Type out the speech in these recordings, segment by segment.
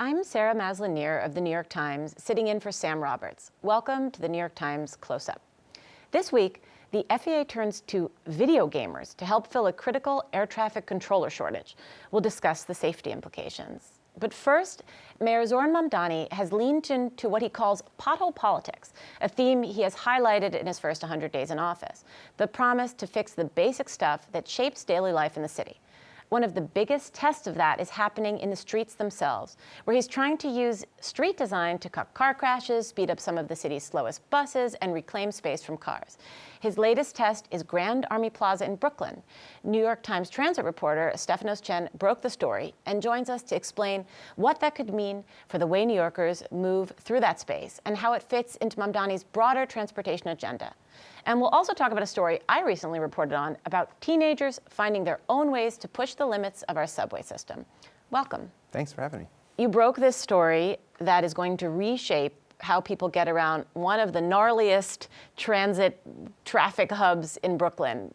I'm Sarah Maslin-Nier of The New York Times, sitting in for Sam Roberts. Welcome to The New York Times Close-Up. This week, the FAA turns to video gamers to help fill a critical air traffic controller shortage. We'll discuss the safety implications. But first, Mayor Zoran Mamdani has leaned into what he calls pothole politics, a theme he has highlighted in his first 100 days in office, the promise to fix the basic stuff that shapes daily life in the city. One of the biggest tests of that is happening in the streets themselves, where he's trying to use street design to cut car crashes, speed up some of the city's slowest buses, and reclaim space from cars. His latest test is Grand Army Plaza in Brooklyn. New York Times transit reporter Stefanos Chen broke the story and joins us to explain what that could mean for the way New Yorkers move through that space and how it fits into Mamdani's broader transportation agenda. And we'll also talk about a story I recently reported on about teenagers finding their own ways to push the limits of our subway system. Welcome. Thanks for having me. You broke this story that is going to reshape how people get around one of the gnarliest transit traffic hubs in Brooklyn.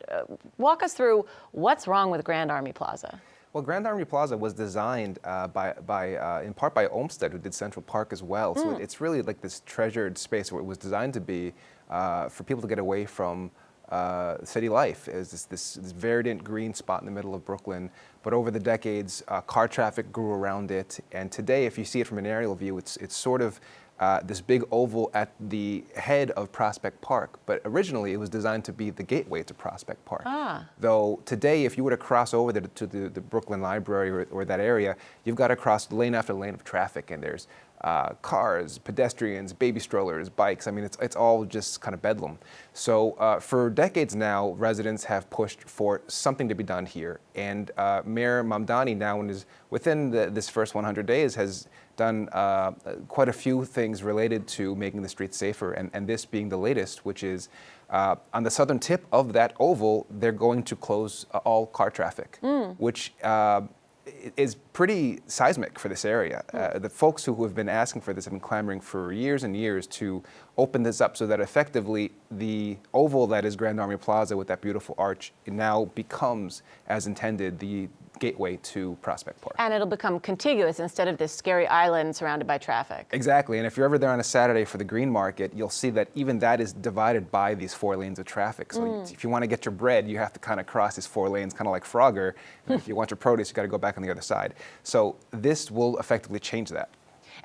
Walk us through what's wrong with Grand Army Plaza. Well, Grand Army Plaza was designed in part by Olmsted, who did Central Park as well. So it's really like this treasured space where it was designed to be for people to get away from city life. It was this verdant green spot in the middle of Brooklyn. But over the decades, car traffic grew around it. And today, if you see it from an aerial view, it's sort of this big oval at the head of Prospect Park, but originally it was designed to be the gateway to Prospect Park. Though today, if you were to cross over to the Brooklyn Library or that area, you've got to cross lane after lane of traffic, and there's cars, pedestrians, baby strollers, bikes. I mean, it's all just kind of bedlam. So for decades now, residents have pushed for something to be done here, and Mayor Mamdani now, within this first 100 days, has done quite a few things related to making the streets safer, and this being the latest, which is on the southern tip of that oval, they're going to close all car traffic, which is pretty seismic for this area. The folks who have been asking for this have been clamoring for years and years to open this up so that effectively the oval that is Grand Army Plaza with that beautiful arch now becomes, as intended, the gateway to Prospect Park. And it'll become contiguous instead of this scary island surrounded by traffic. Exactly, and if you're ever there on a Saturday for the Green Market, you'll see that even that is divided by these 4 lanes of traffic. So if you want to get your bread, you have to kind of cross these 4 lanes, kind of like Frogger. And if you want your produce, you got to go back on the other side. So this will effectively change that.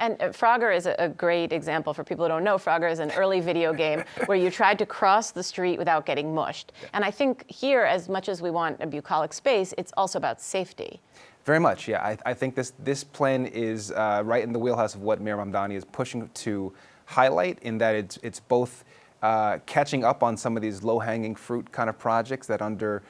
And Frogger is a great example for people who don't know. Frogger is an early video game where you tried to cross the street without getting mushed. And I think here, as much as we want a bucolic space, it's also about safety. Very much, yeah. I think this plan is right in the wheelhouse of what Mayor Mamdani is pushing to highlight, in that it's both catching up on some of these low-hanging fruit kind of projects that under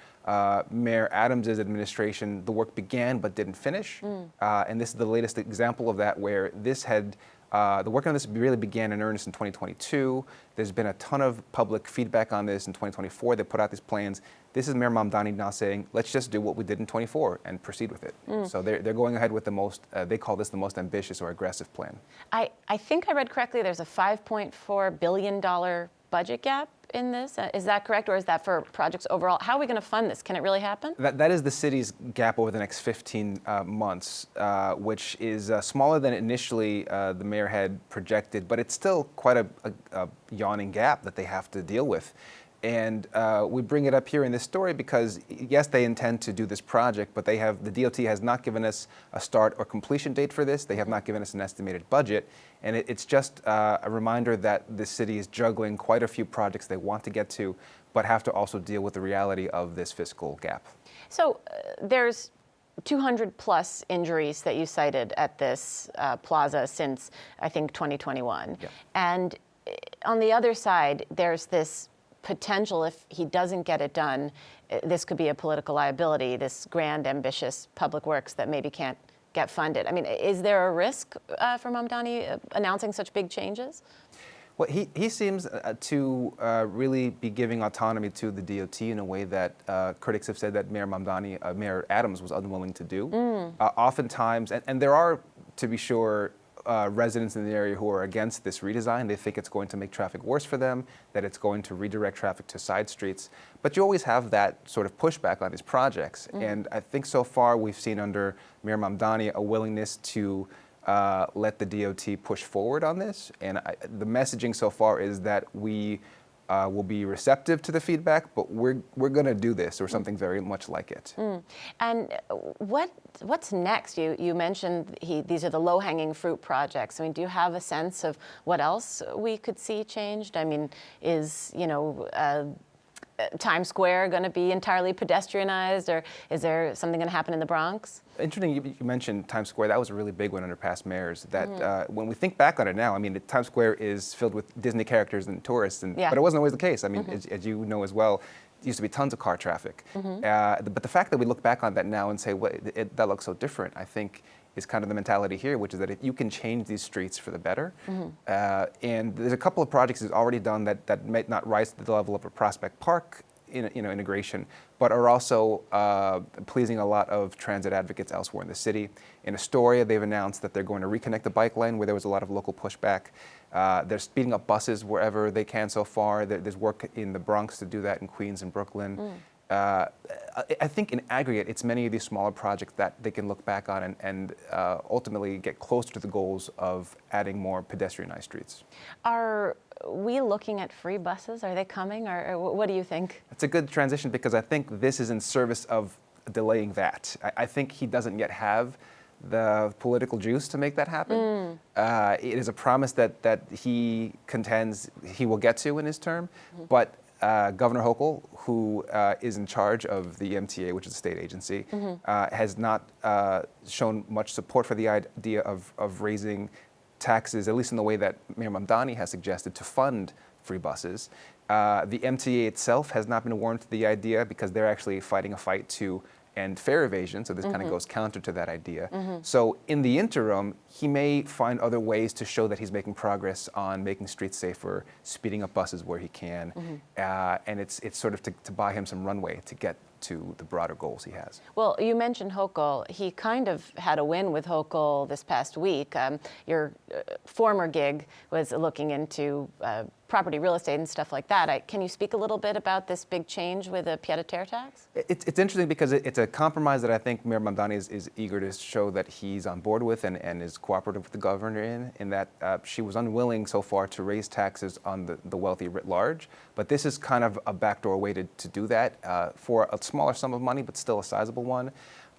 Mayor Adams' administration, the work began but didn't finish. And this is the latest example of that, where the work on this really began in earnest in 2022. There's been a ton of public feedback on this in 2024. They put out these plans. This is Mayor Mamdani now saying, let's just do what we did in 24 and proceed with it. So they're going ahead with the most, they call this the most ambitious or aggressive plan. I think I read correctly, there's a $5.4 billion budget gap in this. Is that correct, or is that for projects overall? How are we going to fund this? Can it really happen? That is the city's gap over the next 15 months, which is smaller than initially the mayor had projected, but it's still quite a yawning gap that they have to deal with. And we bring it up here in this story because, yes, they intend to do this project, but the DOT has not given us a start or completion date for this. They have not given us an estimated budget. And it's just a reminder that the city is juggling quite a few projects they want to get to, but have to also deal with the reality of this fiscal gap. So there's 200 plus injuries that you cited at this plaza since, I think, 2021. Yeah. And on the other side, there's this potential, if he doesn't get it done, this could be a political liability, this grand, ambitious public works that maybe can't get funded. I mean, is there a risk for Mamdani announcing such big changes? Well, he seems to really be giving autonomy to the DOT in a way that critics have said that Mayor Adams was unwilling to do. Oftentimes, and there are, to be sure, residents in the area who are against this redesign. They think it's going to make traffic worse for them, that it's going to redirect traffic to side streets. But you always have that sort of pushback on these projects. And I think so far we've seen under Mayor Mamdani a willingness to let the DOT push forward on this. And the messaging so far is that we will be receptive to the feedback, but we're going to do this or something very much like it. And what's next? You mentioned these are the low-hanging fruit projects. I mean, do you have a sense of what else we could see changed? I mean, is Times Square going to be entirely pedestrianized, or is there something going to happen in the Bronx? Interesting you mentioned Times Square. That was a really big one under past mayors. That when we think back on it now, I mean, Times Square is filled with Disney characters and tourists, but it wasn't always the case. I mean, as you know as well, it used to be tons of car traffic. But the fact that we look back on that now and say, well, that looks so different, I think is kind of the mentality here, which is that if you can change these streets for the better, and there's a couple of projects he's already done that might not rise to the level of a Prospect Park integration, but are also pleasing a lot of transit advocates elsewhere in the city. In Astoria, they've announced that they're going to reconnect the bike lane where there was a lot of local pushback. They're speeding up buses wherever they can so far. There's work in the Bronx to do that, in Queens and Brooklyn. I think in aggregate, it's many of these smaller projects that they can look back on and ultimately get closer to the goals of adding more pedestrianized streets. Are we looking at free buses? Are they coming, or what do you think? It's a good transition because I think this is in service of delaying that. I think he doesn't yet have the political juice to make that happen. It is a promise that he contends he will get to in his term, but Governor Hochul, who is in charge of the MTA, which is a state agency, has not shown much support for the idea of raising taxes, at least in the way that Mayor Mamdani has suggested, to fund free buses. The MTA itself has not been warmed to the idea because they're actually fighting a fight to end fare evasion, so this kind of goes counter to that idea. So in the interim, he may find other ways to show that he's making progress on making streets safer, speeding up buses where he can, and it's sort of to buy him some runway to get to the broader goals he has. Well, you mentioned Hochul. He kind of had a win with Hochul this past week. Your former gig was looking into property, real estate, and stuff like that. Can you speak a little bit about this big change with a pied-à-terre tax? It's interesting because it's a compromise that I think Mayor Mamdani is eager to show that he's on board with and is cooperative with the governor in that she was unwilling so far to raise taxes on the wealthy writ large. But this is kind of a backdoor way to do that for a smaller sum of money, but still a sizable one.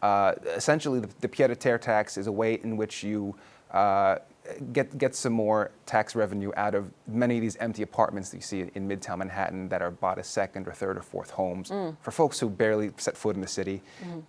Essentially, the pied-à-terre tax is a way in which you get some more tax revenue out of many of these empty apartments that you see in Midtown Manhattan that are bought as second or third or fourth homes for folks who barely set foot in the city.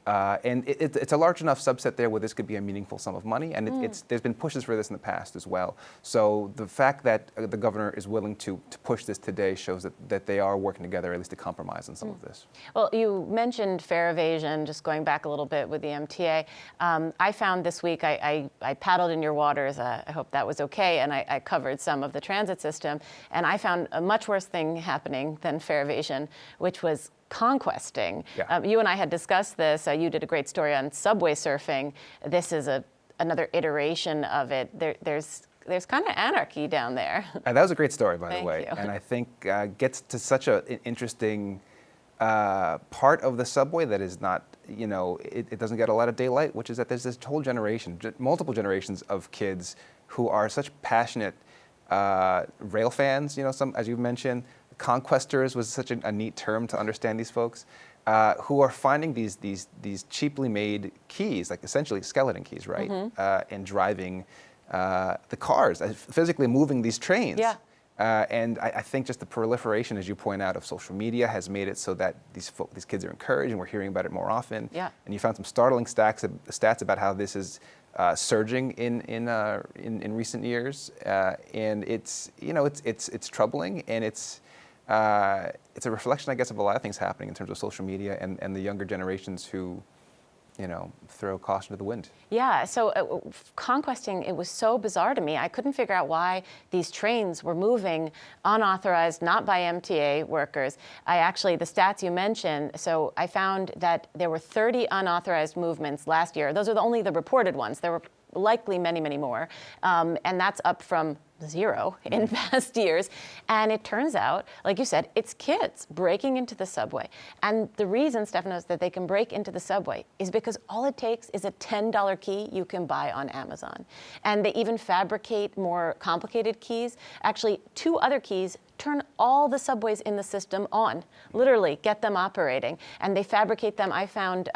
And it's a large enough subset there where this could be a meaningful sum of money, and there's been pushes for this in the past as well. So the fact that the governor is willing to push this today shows that they are working together, at least to compromise on some of this. Well, you mentioned fare evasion, just going back a little bit with the MTA. I found this week, I paddled in your waters, I hope that was okay, and I covered some of the transit system, and I found a much worse thing happening than fare evasion, which was conquesting. You and I had discussed this. You did a great story on subway surfing. This is another iteration of it. There's kind of anarchy down there. That was a great story, by the way. Thank you. And I think gets to such an interesting part of the subway that is not, it doesn't get a lot of daylight, which is that there's this whole generation, multiple generations of kids who are such passionate rail fans, some, as you mentioned, conquestors was such a neat term to understand these folks, who are finding these cheaply made keys, like essentially skeleton keys, right? And driving the cars, physically moving these trains. And I think just the proliferation, as you point out, of social media has made it so that these kids are encouraged, and we're hearing about it more often. And you found some startling stats about how this is surging in recent years, and it's troubling, and it's a reflection, I guess, of a lot of things happening in terms of social media and the younger generations who throw caution to the wind. Yeah, so conquesting, it was so bizarre to me. I couldn't figure out why these trains were moving unauthorized, not by MTA workers. The stats you mentioned, so I found that there were 30 unauthorized movements last year. Those are only the reported ones. There were likely many, many more. And that's up from zero in past years. And it turns out, like you said, it's kids breaking into the subway. And the reason, Stefanos, that they can break into the subway is because all it takes is a $10 key you can buy on Amazon. And they even fabricate more complicated keys. Actually, 2 other keys turn all the subways in the system on, literally get them operating. And they fabricate them. I found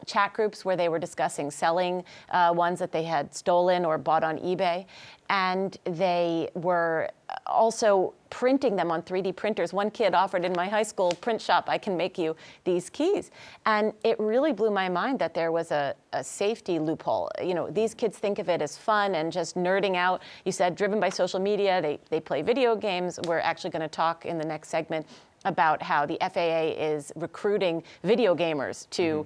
chat groups where they were discussing selling ones that they had stolen or bought on eBay. And they were also printing them on 3D printers. One kid offered in my high school print shop, I can make you these keys. And it really blew my mind that there was a safety loophole. You know, these kids think of it as fun and just nerding out. You said driven by social media, they play video games. We're actually going to talk in the next segment about how the FAA is recruiting video gamers to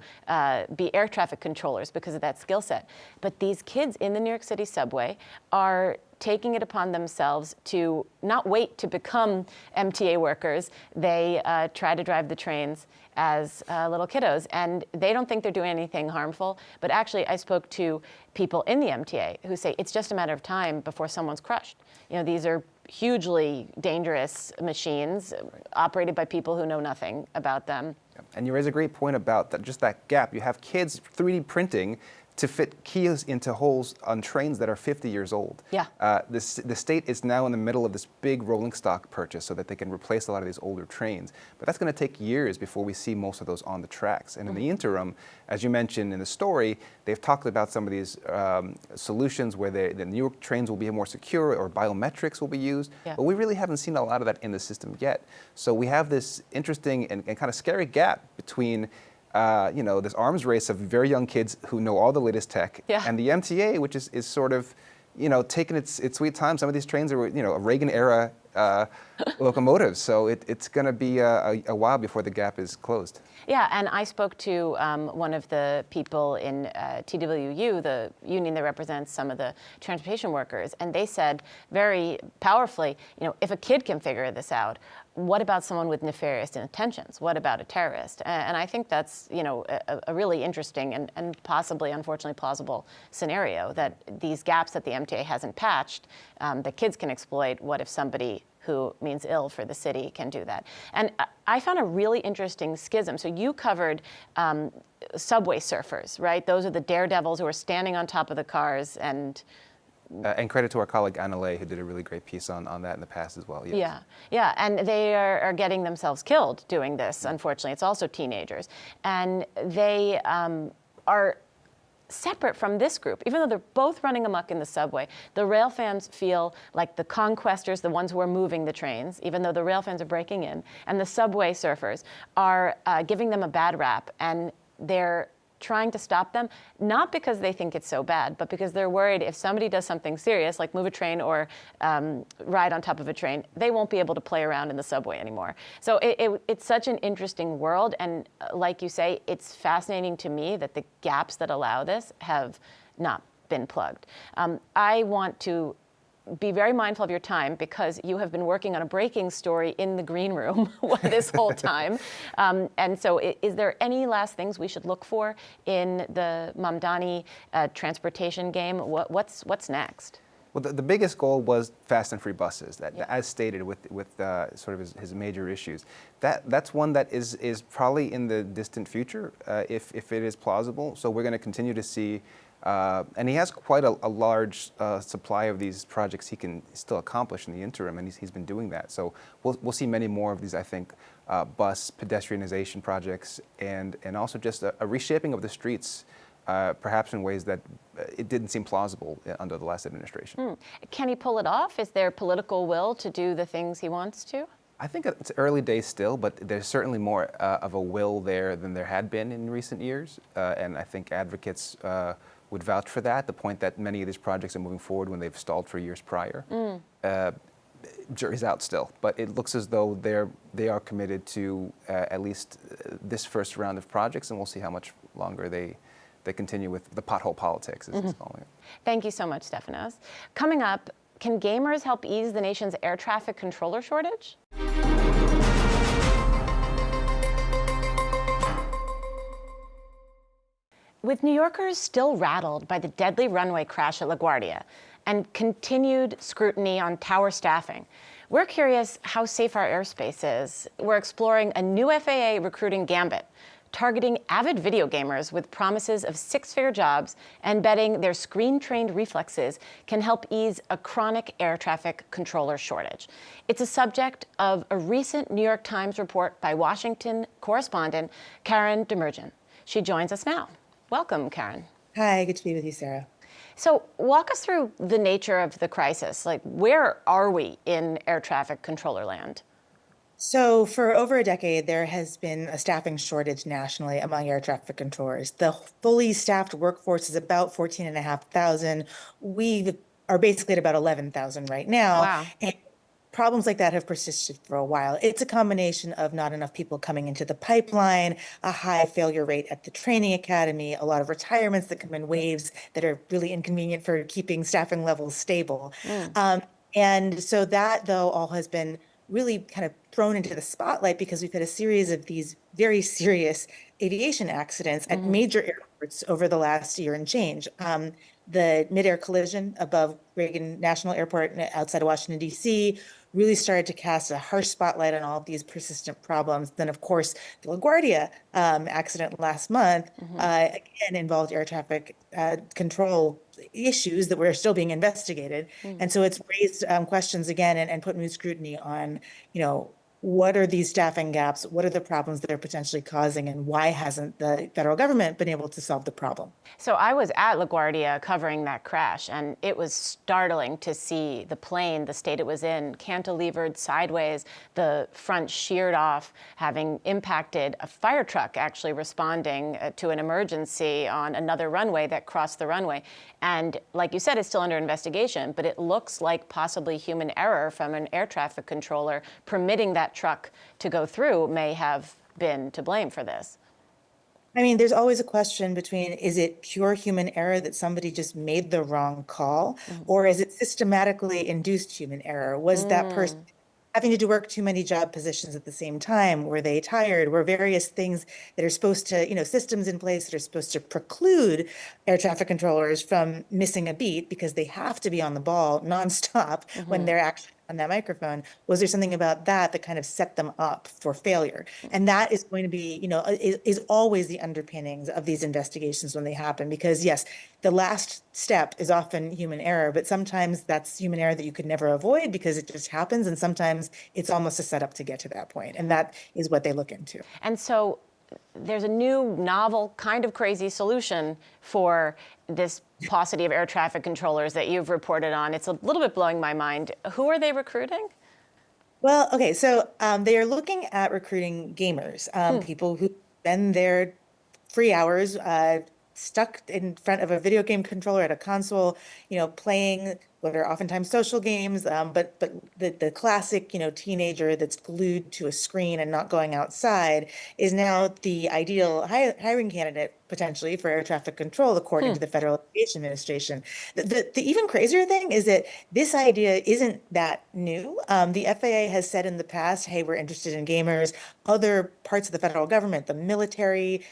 be air traffic controllers because of that skill set. But these kids in the New York City subway are taking it upon themselves to not wait to become MTA workers. They try to drive the trains as little kiddos, and they don't think they're doing anything harmful. But actually, I spoke to people in the MTA who say it's just a matter of time before someone's crushed. You know, these are hugely dangerous machines operated by people who know nothing about them. And you raise a great point about that, just that gap. You have kids 3D printing to fit keys into holes on trains that are 50 years old. Yeah. The state is now in the middle of this big rolling stock purchase so that they can replace a lot of these older trains. But that's going to take years before we see most of those on the tracks. And in the interim, as you mentioned in the story, they've talked about some of these solutions where the New York trains will be more secure or biometrics will be used. Yeah. But we really haven't seen a lot of that in the system yet. So we have this interesting and kind of scary gap between you know, this arms race of very young kids who know all the latest tech, and the MTA, which is sort of, you know, taking its sweet time. Some of these trains are, you know, Reagan-era locomotives, so it's going to be a while before the gap is closed. Yeah, and I spoke to one of the people in TWU, the union that represents some of the transportation workers, and they said very powerfully, you know, if a kid can figure this out, what about someone with nefarious intentions? What about a terrorist? And I think that's, you know, a really interesting and possibly, unfortunately, plausible scenario that these gaps that the MTA hasn't patched, that kids can exploit. What if somebody who means ill for the city can do that? And I found a really interesting schism. So you covered subway surfers, right? Those are the daredevils who are standing on top of the cars and credit to our colleague Anna Lay, who did a really great piece on that in the past as well. Yes. Yeah, and they are getting themselves killed doing this, unfortunately. It's also teenagers. And they are separate from this group. Even though they're both running amok in the subway, the rail fans feel like the conquestors, the ones who are moving the trains, even though the rail fans are breaking in, and the subway surfers are giving them a bad rap, and they're trying to stop them, not because they think it's so bad, but because they're worried if somebody does something serious, like move a train or ride on top of a train, they won't be able to play around in the subway anymore. So it's such an interesting world, and like you say, it's fascinating to me that the gaps that allow this have not been plugged. I want to be very mindful of your time because you have been working on a breaking story in the green room this whole time. And so is there any last things we should look for in the Mamdani transportation game? What's next? Well, the biggest goal was fast and free buses, as stated with sort of his major issues. That's one that is probably in the distant future, if it is plausible. So we're going to continue to see, and he has quite a large supply of these projects he can still accomplish in the interim, and he's been doing that. So we'll see many more of these, I think, bus pedestrianization projects, and also just a reshaping of the streets, perhaps in ways that it didn't seem plausible under the last administration. Can he pull it off? Is there political will to do the things he wants to? I think it's early days still, but there's certainly more of a will there than there had been in recent years, and I think advocates would vouch for that, the point that many of these projects are moving forward when they've stalled for years prior. Jury's out still, but it looks as though they are committed to at least this first round of projects, and we'll see how much longer they continue with the pothole politics, as it's calling it. Thank you so much, Stefanos. Coming up, can gamers help ease the nation's air traffic controller shortage? With New Yorkers still rattled by the deadly runway crash at LaGuardia and continued scrutiny on tower staffing, we're curious how safe our airspace is. We're exploring a new FAA recruiting gambit, targeting avid video gamers with promises of six-figure jobs and betting their screen-trained reflexes can help ease a chronic air traffic controller shortage. It's a subject of a recent New York Times report by Washington correspondent Karoun Demirjian. She joins us now. Welcome, Karoun. Hi, good to be with you, Sarah. So walk us through the nature of the crisis. Like, where are we in air traffic controller land? So for over a decade, there has been a staffing shortage nationally among air traffic controllers. The fully staffed workforce is about 14,500. We are basically at about 11,000 right now. Wow. And problems like that have persisted for a while. It's a combination of not enough people coming into the pipeline, a high failure rate at the training academy, a lot of retirements that come in waves that are really inconvenient for keeping staffing levels stable. And so that, though, all has been really kind of thrown into the spotlight because we've had a series of these very serious aviation accidents at major airports over the last year and change. The mid-air collision above Reagan National Airport outside of Washington, D.C., really started to cast a harsh spotlight on all of these persistent problems. Then, of course, the LaGuardia accident last month, again, involved air traffic control issues that were still being investigated. And so it's raised questions again and put new scrutiny on, what are these staffing gaps? What are the problems that they're potentially causing? And why hasn't the federal government been able to solve the problem? So I was at LaGuardia covering that crash, and it was startling to see the plane, the state it was in, cantilevered sideways, the front sheared off, having impacted a fire truck actually responding to an emergency on another runway that crossed the runway. And like you said, it's still under investigation, but it looks like possibly human error from an air traffic controller permitting that truck to go through may have been to blame for this. I mean, there's always a question between, is it pure human error that somebody just made the wrong call, or is it systematically induced human error? Was that person having to work too many job positions at the same time? Were they tired? Were various things that are supposed to, systems in place that are supposed to preclude air traffic controllers from missing a beat because they have to be on the ball nonstop when they're actually on that microphone? Was there something about that kind of set them up for failure? And that is going to be, is always the underpinnings of these investigations when they happen, because yes, the last step is often human error, but sometimes that's human error that you could never avoid because it just happens. And sometimes it's almost a setup to get to that point. And that is what they look into. And so there's a new, novel, kind of crazy solution for this paucity of air traffic controllers that you've reported on. It's a little bit blowing my mind. Who are they recruiting? Well, okay, so they are looking at recruiting gamers, people who spend their free hours stuck in front of a video game controller at a console, playing what are oftentimes social games, but the classic, teenager that's glued to a screen and not going outside is now the ideal hiring candidate potentially for air traffic control, according to the Federal Aviation Administration. The even crazier thing is that this idea isn't that new. The FAA has said in the past, hey, we're interested in gamers. Other parts of the federal government, the military,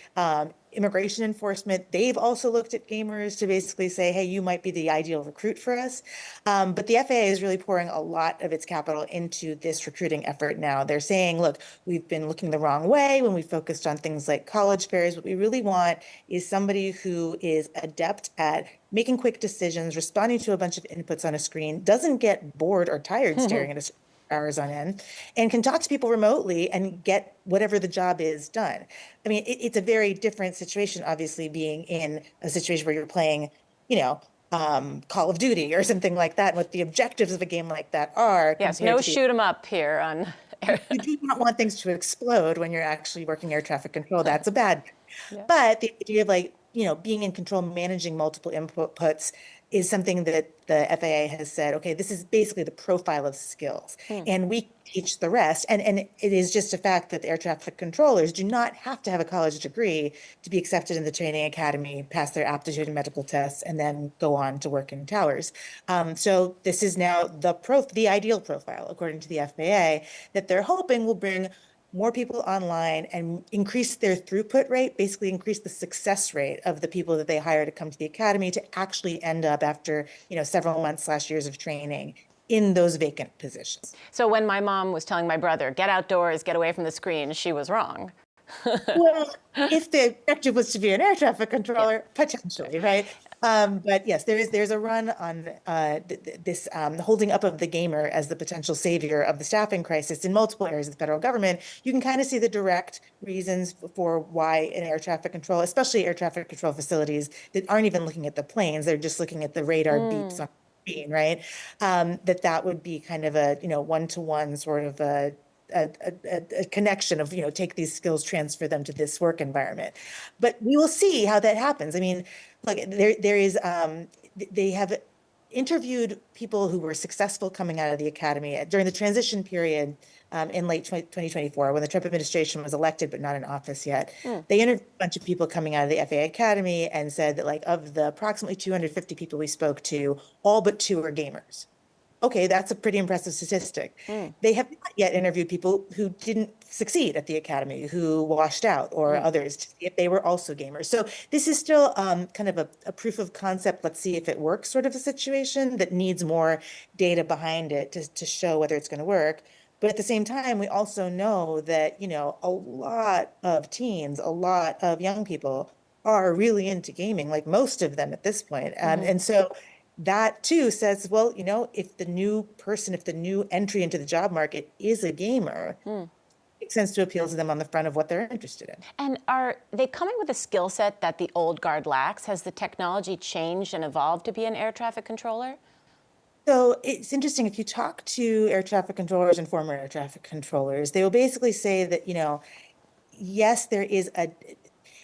immigration enforcement, they've also looked at gamers to basically say, hey, you might be the ideal recruit for us. But the FAA is really pouring a lot of its capital into this recruiting effort now. They're saying, look, we've been looking the wrong way when we focused on things like college fairs. What we really want is somebody who is adept at making quick decisions, responding to a bunch of inputs on a screen, doesn't get bored or tired staring at a screen hours on end, and can talk to people remotely and get whatever the job is done. I mean, it's a very different situation, obviously, being in a situation where you're playing, Call of Duty or something like that, and what the objectives of a game like that are. Yes, no shoot 'em up here on. You do not want things to explode when you're actually working air traffic control. That's a bad thing. Yeah. But the idea of being in control, managing multiple inputs is something that the FAA has said, okay, this is basically the profile of skills. And we teach the rest. And it is just a fact that the air traffic controllers do not have to have a college degree to be accepted in the training academy, pass their aptitude and medical tests, and then go on to work in towers. So this is now the ideal profile, according to the FAA, that they're hoping will bring more people online and increase their throughput rate, basically increase the success rate of the people that they hire to come to the academy to actually end up after, several months/years of training in those vacant positions. So when my mom was telling my brother, get outdoors, get away from the screen, she was wrong. Well, if the objective was to be an air traffic controller, Yeah. potentially, right? But yes, there's a run on this holding up of the gamer as the potential savior of the staffing crisis in multiple areas of the federal government. You can kind of see the direct reasons for why an air traffic control, especially air traffic control facilities that aren't even looking at the planes, they're just looking at the radar beeps on the screen, right? That would be kind of a one-to-one sort of a connection of, take these skills, transfer them to this work environment. But we will see how that happens. I mean, look, there is, they have interviewed people who were successful coming out of the academy during the transition period in late 2024, when the Trump administration was elected, but not in office yet. They interviewed a bunch of people coming out of the FAA Academy and said that, like, of the approximately 250 people we spoke to, all but 2 are gamers. Okay, that's a pretty impressive statistic. They have not yet interviewed people who didn't succeed at the academy, who washed out, or others, to see if they were also gamers. So this is still kind of a proof of concept, let's see if it works sort of a situation that needs more data behind it to show whether it's going to work. But at the same time, we also know that, a lot of teens, a lot of young people are really into gaming, like most of them at this point. And so that too says, well, if the new person, if the new entry into the job market is a gamer, it makes sense to appeal to them on the front of what they're interested in. And are they coming with a skill set that the old guard lacks? Has the technology changed and evolved to be an air traffic controller? So it's interesting, if you talk to air traffic controllers and former air traffic controllers, they will basically say that, yes, there is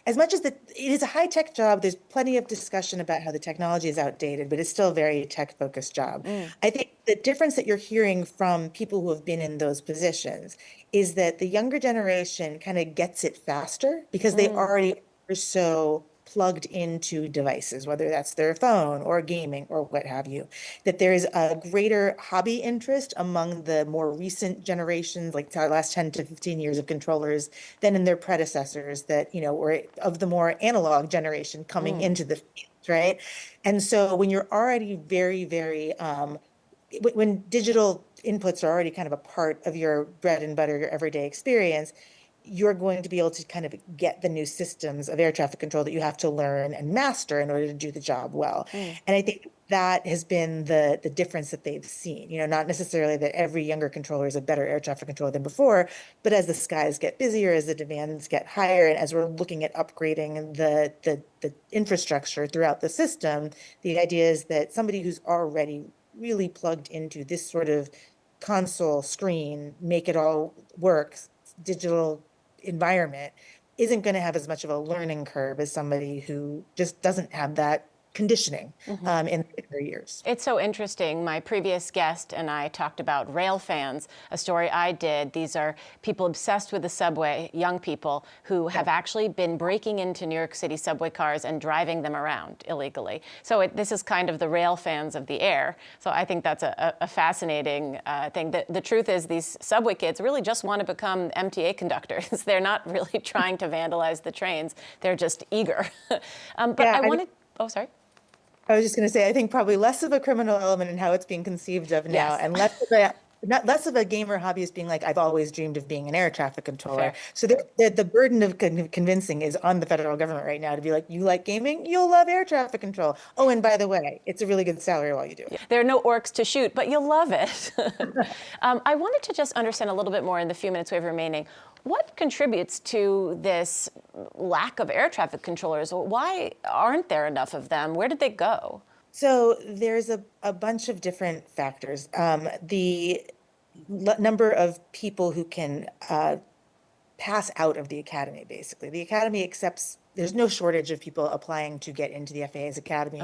as much as it is a high-tech job, there's plenty of discussion about how the technology is outdated, but it's still a very tech-focused job. I think the difference that you're hearing from people who have been in those positions is that the younger generation kind of gets it faster because they already are so plugged into devices, whether that's their phone or gaming or what have you, that there is a greater hobby interest among the more recent generations, like our last 10 to 15 years of controllers, than in their predecessors that, were of the more analog generation coming into the field, right? And so when you're already very, very, when digital inputs are already kind of a part of your bread and butter, your everyday experience, you're going to be able to kind of get the new systems of air traffic control that you have to learn and master in order to do the job well. And I think that has been the difference that they've seen, not necessarily that every younger controller is a better air traffic controller than before, but as the skies get busier, as the demands get higher, and as we're looking at upgrading the infrastructure throughout the system, the idea is that somebody who's already really plugged into this sort of console screen, make it all work, digital environment isn't going to have as much of a learning curve as somebody who just doesn't have that conditioning in their years. It's so interesting. My previous guest and I talked about rail fans, a story I did. These are people obsessed with the subway, young people who have actually been breaking into New York City subway cars and driving them around illegally. So this is kind of the rail fans of the air. So I think that's a fascinating thing. The truth is these subway kids really just want to become MTA conductors. They're not really trying to vandalize the trains. They're just eager. Oh, sorry. I was just going to say, I think probably less of a criminal element in how it's being conceived of now, Yes. and less of a gamer hobbyist being like, I've always dreamed of being an air traffic controller. Fair. So the burden of convincing is on the federal government right now to be like, you like gaming, you'll love air traffic control. Oh, and by the way, it's a really good salary while you do it. There are no orcs to shoot, but you'll love it. I wanted to just understand a little bit more in the few minutes we have remaining. What contributes to this lack of air traffic controllers? Why aren't there enough of them? Where did they go? So there's a bunch of different factors. The number of people who can pass out of the academy, basically. The academy accepts, there's no shortage of people applying to get into the FAA's academy,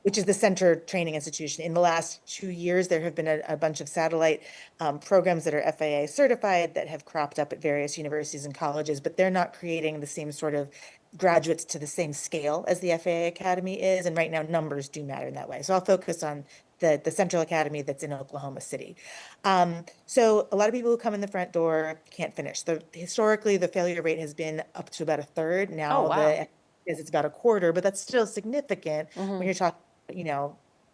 which is the center training institution. In the last 2 years, there have been a bunch of satellite programs that are FAA certified that have cropped up at various universities and colleges, but they're not creating the same sort of graduates to the same scale as the FAA Academy is. And right now, numbers do matter in that way. So I'll focus on the Central Academy that's in Oklahoma City. So a lot of people who come in the front door can't finish. Historically, the failure rate has been up to about a third. Oh, Now wow. it's about a quarter, but that's still significant when you're talking,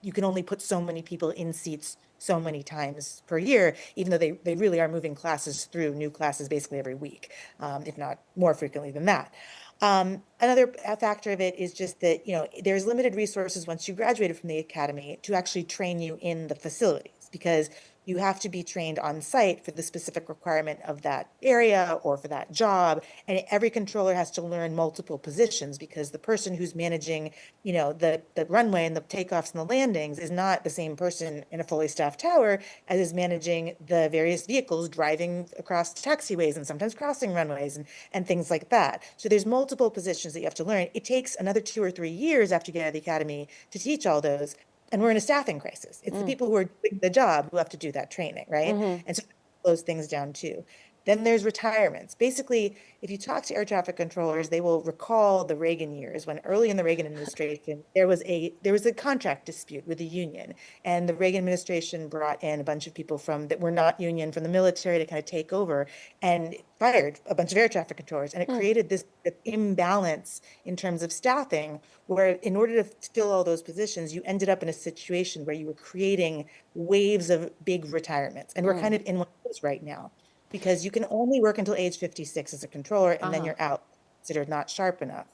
you can only put so many people in seats so many times per year, even though they really are moving classes through new classes basically every week, if not more frequently than that. Another factor of it is just that, there's limited resources once you graduated from the academy to actually train you in the facilities, because you have to be trained on site for the specific requirement of that area or for that job. And every controller has to learn multiple positions, because the person who's managing, the runway and the takeoffs and the landings is not the same person in a fully staffed tower as is managing the various vehicles driving across taxiways and sometimes crossing runways and things like that. So there's multiple positions that you have to learn. It takes another 2 or 3 years after you get out of the academy to teach all those. And we're in a staffing crisis. It's the people who are doing the job who have to do that training, right? And so those things down too. Then there's retirements. Basically, if you talk to air traffic controllers, they will recall the Reagan years, when early in the Reagan administration, there was a contract dispute with the union. And the Reagan administration brought in a bunch of people that were not union, from the military, to kind of take over, and fired a bunch of air traffic controllers. And it created this imbalance in terms of staffing, where in order to fill all those positions, you ended up in a situation where you were creating waves of big retirements. And we're kind of in one of those right now, because you can only work until age 56 as a controller, and then you're out, considered not sharp enough.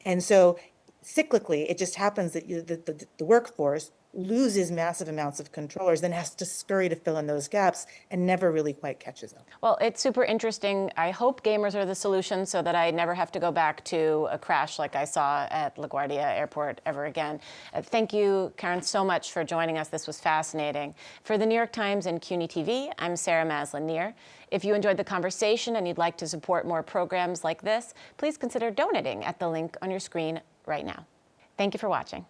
And so cyclically, it just happens that the workforce loses massive amounts of controllers, then has to scurry to fill in those gaps, and never really quite catches up. Well, it's super interesting. I hope gamers are the solution, so that I never have to go back to a crash like I saw at LaGuardia Airport ever again. Thank you, Karoun, so much for joining us. This was fascinating. For the New York Times and CUNY TV, I'm Sarah Maslin-Nier. If you enjoyed the conversation and you'd like to support more programs like this, please consider donating at the link on your screen right now. Thank you for watching.